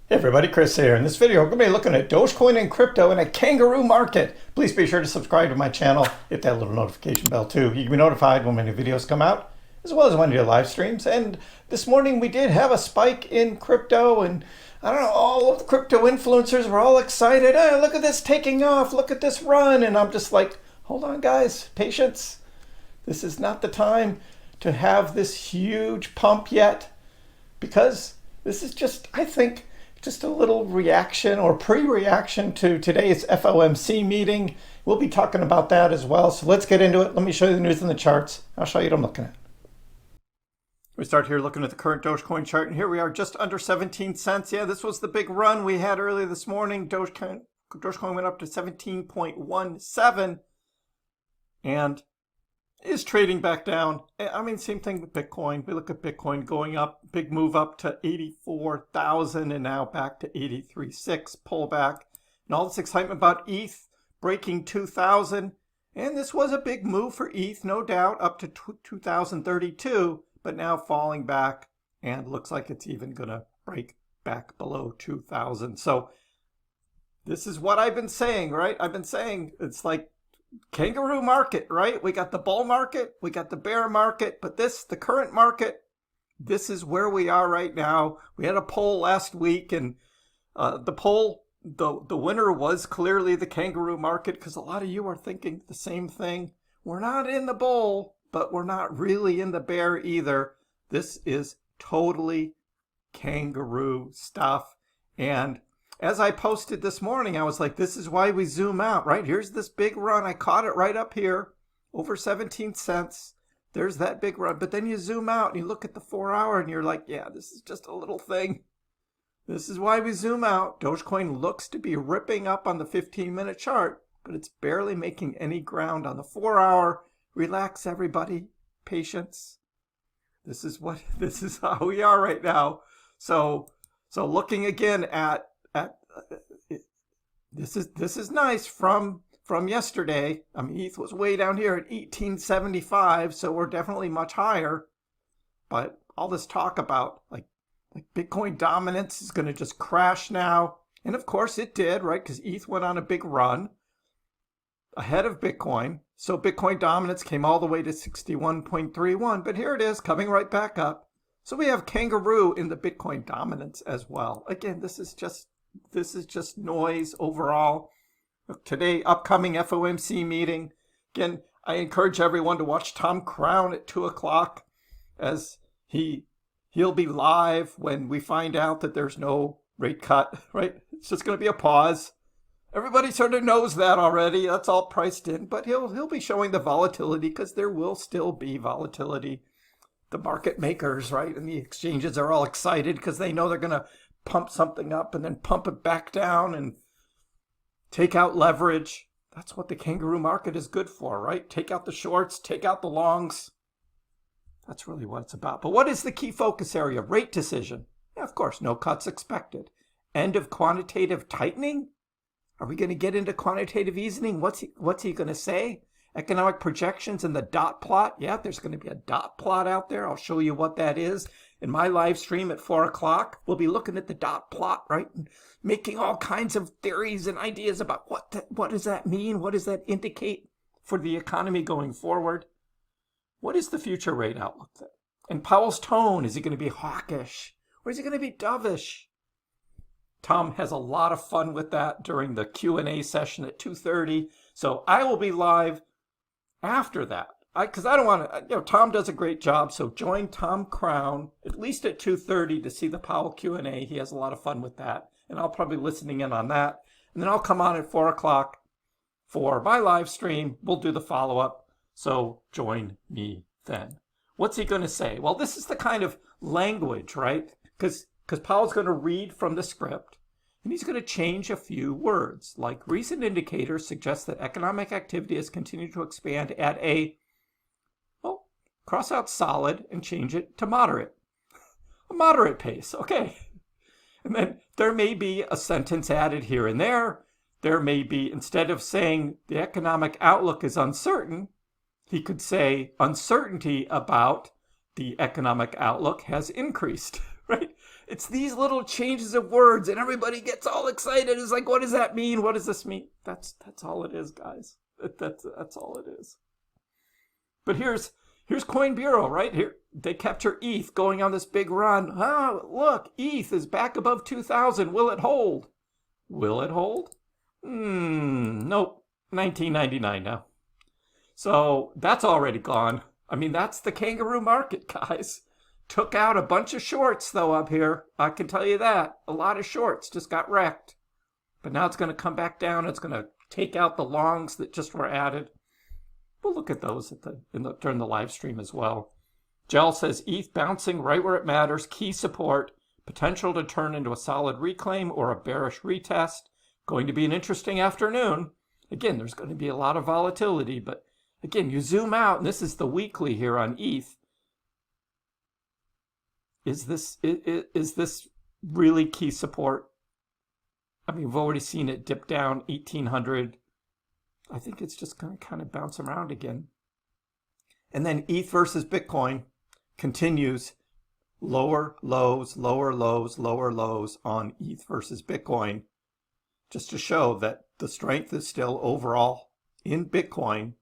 Hey everybody, Chris here. In this video, we're going to be looking at Dogecoin and crypto in a kangaroo market. Please be sure to subscribe to my channel, hit that little notification bell too. You can be notified when my new videos come out, as well as when I do live streams. And this morning we did have a spike in crypto, and I don't know, all of the crypto influencers were all excited. Oh, look at this taking off, look at this run. And I'm just like, hold on guys, patience. This is not the time to have this huge pump yet, because this is just, I think, just a little reaction or pre-reaction to today's FOMC meeting. We'll be talking about that as well. So let's get into it. Let me show you the news and the charts. I'll show you what I'm looking at. We start here looking at the current Dogecoin chart, and here we are just under 17 cents. Yeah, this was the big run we had earlier this morning. Dogecoin went up to 17.17 and is trading back down. I mean, same thing with Bitcoin. We look at Bitcoin going up, big move up to 84,000 and now back to 83.6, pullback. And all this excitement about ETH breaking 2,000. And this was a big move for ETH, no doubt, up to 2,032, but now falling back and looks like it's even going to break back below 2,000. So this is what I've been saying, right? I've been saying it's like kangaroo market, right? We got the bull market, we got the bear market, but the current market, this is where we are right now. We had a poll last week, and the winner was clearly the kangaroo market, because a lot of you are thinking the same thing. We're not in the bull, but we're not really in the bear either. This is totally kangaroo stuff. And as I posted this morning, I was like, this is why we zoom out, right? Here's this big run. I caught it right up here, over 17 cents. There's that big run. But then you zoom out and you look at the 4 hour and you're like, yeah, this is just a little thing. This is why we zoom out. Dogecoin looks to be ripping up on the 15-minute chart, but it's barely making any ground on the 4 hour. Relax, everybody. Patience. This is how we are right now. So looking again at this is nice from yesterday. I mean, ETH was way down here at 1875, so we're definitely much higher. But all this talk about like Bitcoin dominance is going to just crash now, and of course it did, right? Because ETH went on a big run ahead of Bitcoin, so Bitcoin dominance came all the way to 61.31. But here it is coming right back up. So we have kangaroo in the Bitcoin dominance as well. Again, this is just noise overall. Today, upcoming FOMC meeting. Again, I encourage everyone to watch Tom Crown at 2 o'clock, as he'll be live when we find out that there's no rate cut, right? It's just going to be a pause. Everybody sort of knows that already. That's all priced in, but he'll be showing the volatility, because there will still be volatility. The market makers, right, and the exchanges are all excited because they know they're going to pump something up and then pump it back down and take out leverage. That's what the kangaroo market is good for, right? Take out the shorts, take out the longs. That's really what it's about. But what is the key focus area? Rate decision. Yeah, of course, no cuts expected. End of quantitative tightening? Are we going to get into quantitative easing? What's he going to say? Economic projections and the dot plot. Yeah, there's going to be a dot plot out there. I'll show you what that is in my live stream at 4 o'clock. We'll be looking at the dot plot, right? And making all kinds of theories and ideas about what does that mean? What does that indicate for the economy going forward? What is the future rate outlook there? And Powell's tone, is he going to be hawkish or is he going to be dovish? Tom has a lot of fun with that during the Q&A session at 2:30. So I will be live after that, because I don't want to, Tom does a great job, so join Tom Crown at least at 2:30 to see the Powell Q&A. He has a lot of fun with that, and I'll probably be listening in on that. And then I'll come on at 4 o'clock for my live stream. We'll do the follow-up, so join me then. What's he going to say? Well, this is the kind of language, right? Because Powell's going to read from the script, and he's going to change a few words, like recent indicators suggest that economic activity has continued to expand at cross out solid and change it to moderate. A moderate pace, okay. And then there may be a sentence added here and there. There may be, instead of saying the economic outlook is uncertain, he could say uncertainty about the economic outlook has increased, right? It's these little changes of words, and everybody gets all excited. It's like, what does that mean? What does this mean? That's all it is, guys. That's all it is. But here's Coin Bureau, right? Here they capture ETH going on this big run. Oh, look, ETH is back above 2,000. Will it hold? Will it hold? Nope. 1999 now. So that's already gone. I mean, that's the kangaroo market, guys. Took out a bunch of shorts, though, up here. I can tell you that. A lot of shorts just got wrecked. But now it's going to come back down. It's going to take out the longs that just were added. We'll look at those during the live stream as well. Gel says ETH bouncing right where it matters. Key support. Potential to turn into a solid reclaim or a bearish retest. Going to be an interesting afternoon. Again, there's going to be a lot of volatility. But again, you zoom out, and this is the weekly here on ETH. Is this really key support? I mean, we've already seen it dip down 1,800. I think it's just going to kind of bounce around again. And then ETH versus Bitcoin continues lower lows, lower lows, lower lows on ETH versus Bitcoin, just to show that the strength is still overall in Bitcoin.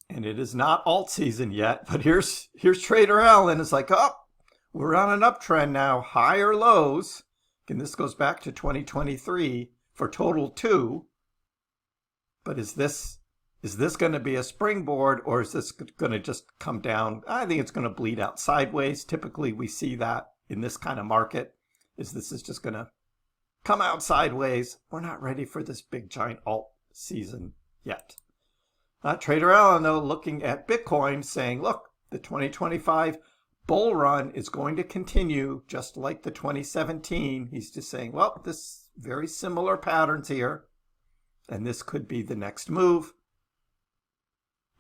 And it is not alt season yet, but here's Trader Allen. It's like, oh, we're on an uptrend now, higher lows. And this goes back to 2023 for total 2. But is this going to be a springboard, or is this going to just come down? I think it's going to bleed out sideways. Typically, we see that in this kind of market. This is just going to come out sideways. We're not ready for this big giant alt season yet. Trader Allen, though, looking at Bitcoin, saying, look, the 2025 bull run is going to continue just like the 2017. He's just saying, well, this very similar patterns here, and this could be the next move.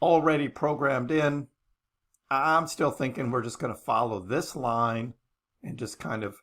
Already programmed in. I'm still thinking we're just going to follow this line and just kind of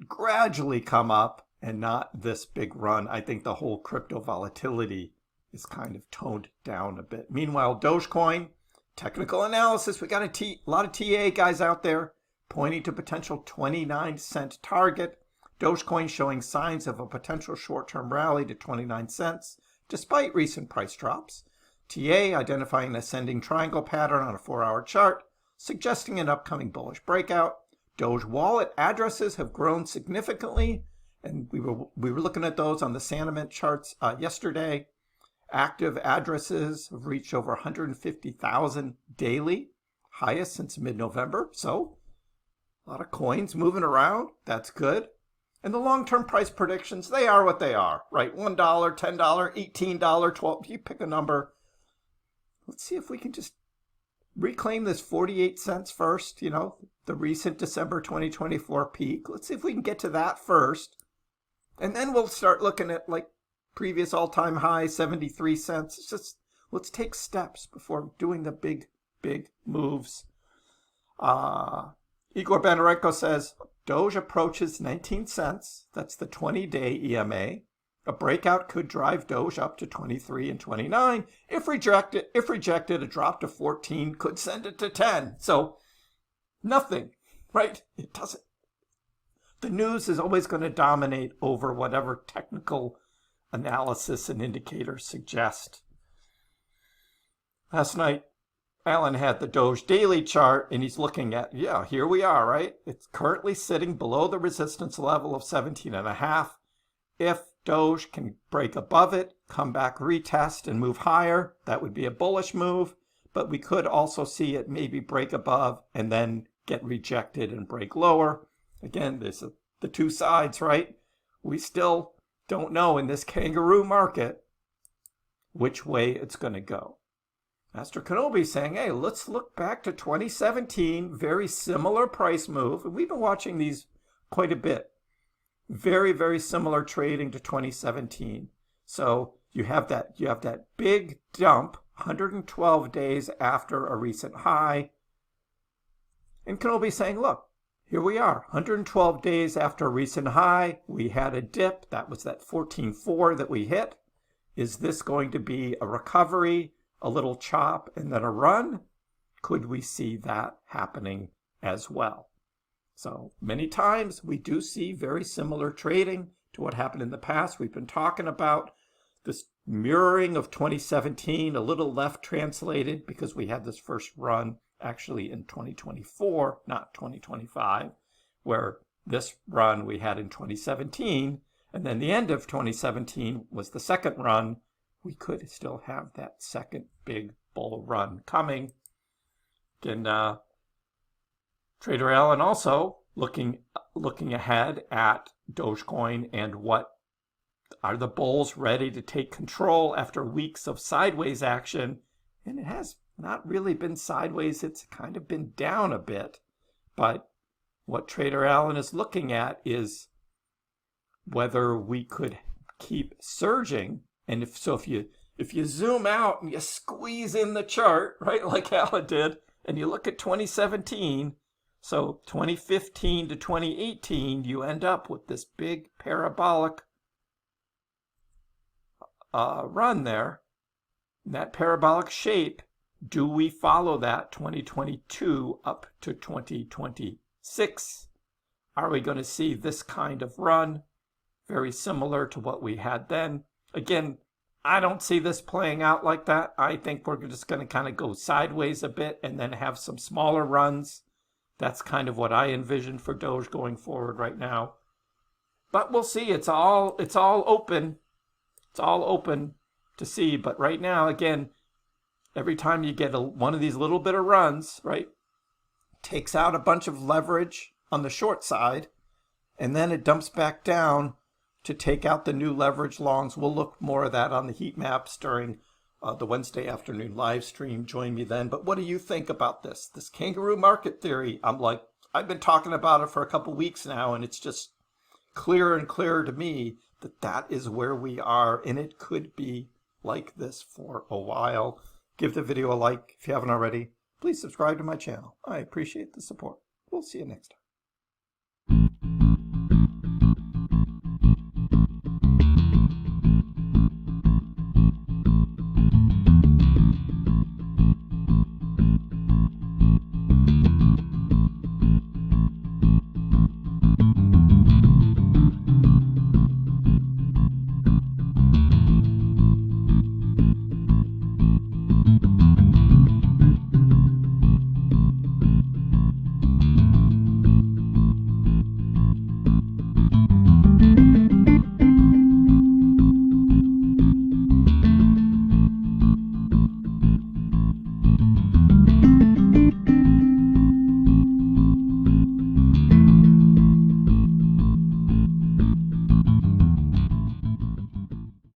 gradually come up and not this big run. I think the whole crypto volatility is kind of toned down a bit. Meanwhile, Dogecoin, technical analysis, we got a lot of TA guys out there pointing to potential 29-cent target. Dogecoin showing signs of a potential short-term rally to 29 cents despite recent price drops. TA identifying an ascending triangle pattern on a 4-hour chart, suggesting an upcoming bullish breakout. Doge wallet addresses have grown significantly, and we were looking at those on the sentiment charts yesterday. Active addresses have reached over 150,000 daily, highest since mid-November. So a lot of coins moving around. That's good. And the long-term price predictions, they are what they are, right? $1, $10, $18, $12, you pick a number. Let's see if we can just reclaim this 48 cents first, the recent December 2024 peak. Let's see if we can get to that first. And then we'll start looking at like previous all-time high, 73 cents. It's just, let's take steps before doing the big moves. Igor Bendarenko says, Doge approaches 19 cents. That's the 20-day EMA. A breakout could drive Doge up to 23 and 29. If rejected, a drop to 14 could send it to 10. So nothing, right? It doesn't. The news is always going to dominate over whatever technical analysis and indicators suggest. Last night, Alan had the Doge daily chart, and he's looking at, here we are, right? It's currently sitting below the resistance level of 17.5. If Doge can break above it, come back, retest, and move higher, that would be a bullish move. But we could also see it maybe break above and then get rejected and break lower. Again, there's the two sides, right? We still don't know in this kangaroo market which way it's going to go. Master Kenobi saying, hey, let's look back to 2017, very similar price move. And we've been watching these quite a bit. Very, very similar trading to 2017. So you have that big dump 112 days after a recent high. And Kenobi saying, look, here we are, 112 days after a recent high. We had a dip. That was that 14.4 that we hit. Is this going to be a recovery, a little chop, and then a run? Could we see that happening as well? So many times we do see very similar trading to what happened in the past. We've been talking about this mirroring of 2017, a little left translated because we had this first run actually in 2024, not 2025, where this run we had in 2017, and then the end of 2017 was the second run. We could still have that second big bull run coming. Again, Trader Alan also looking ahead at Dogecoin and what are the bulls ready to take control after weeks of sideways action. And it has not really been sideways. It's kind of been down a bit. But what Trader Alan is looking at is whether we could keep surging. And if you zoom out and you squeeze in the chart, right, like Alan did, and you look at 2017, so 2015 to 2018, you end up with this big parabolic run there. That parabolic shape, do we follow that 2022 up to 2026? Are we going to see this kind of run very similar to what we had then? Again, I don't see this playing out like that. I think we're just going to kind of go sideways a bit and then have some smaller runs. That's kind of what I envision for Doge going forward right now. But we'll see. It's all open. It's all open to see. But right now, again, every time you get one of these little bit of runs, right, takes out a bunch of leverage on the short side, and then it dumps back down to take out the new leverage longs. We'll look more of that on the heat maps during the Wednesday afternoon live stream. Join me then. But what do you think about this kangaroo market theory? I've been talking about it for a couple weeks now, and it's just clearer and clearer to me that is where we are, and it could be like this for a while. Give the video a like if you haven't already. Please subscribe to my channel. I appreciate the support. We'll see you next time.